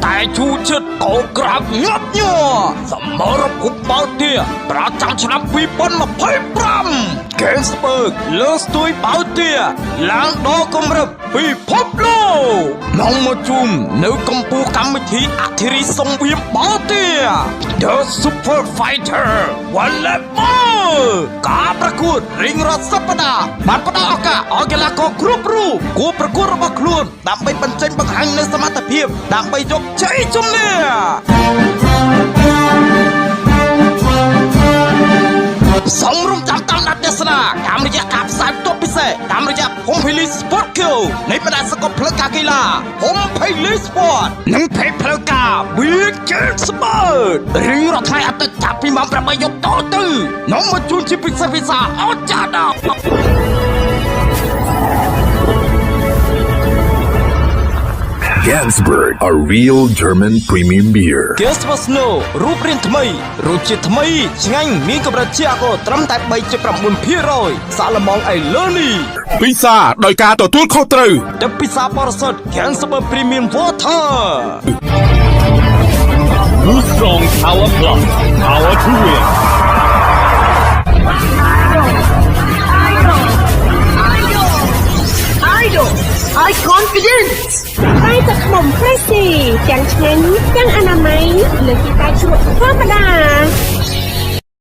តែឈូឈិតក៏ក្រាបញាប់ញ័រសមរភូមិបាល់ទាប្រចាំឆ្នាំ2025 Gainsburg លើកស្ទួយបាល់ទាឡើងដល់កម្រិតពិភពលោកមកជុំនៅកំពូលកម្មវិធីអធិរាជសង្គ្រាមបាល់ទា The Super Fighter Volleyball ការប្រកួតរៀងរាល់សប្តាហ៍បានផ្ដល់ឱកាសឲ្យកីឡាករគ្រប់រូបគួរប្រកួតរបស់ខ្លួនដើម្បីបញ្ចេញបង្ហាញនូវសមត្ថភាពដើម្បីយកជ័យជំនះសំរុំចាំតាមដានទស្សនាតាមរយៈការផ្សាយផ្ទាល់ពិសេសតាមរយៈ Home Pili Sport Q នៃបណ្ដាសកលផ្លូវការកីឡា Home Pili Sport និងเพจផ្លូវការ Big Gainsburg រៀងរាល់ថ្ងៃអាទិត្យចាប់ពីម៉ោង 8 យប់តទៅនាំមកជូនជាពិសេសអស្ចារ្យណាស់ Gainsburg, a real German premium beer. Gainsburg Snow រូបរាងថ្មីរសជាតិថ្មីឆ្ងាញ់មានកម្រិតជាអាល់កុលត្រឹមតែ 3.9% សាឡម៉ងអេលើនី ពិសាដោយការទទួលខុសត្រូវ ទឹកពិសាបរិសុទ្ធ Gainsburg Premium Water Blue Strong Power Plus Power to Win Idol High Confidence តែទឹកខ្មុំព្រៃស៊ីទាំងឆ្ងាញ់ទាំងអនាម័យលើកទីតែជ្រក់ធម្មតា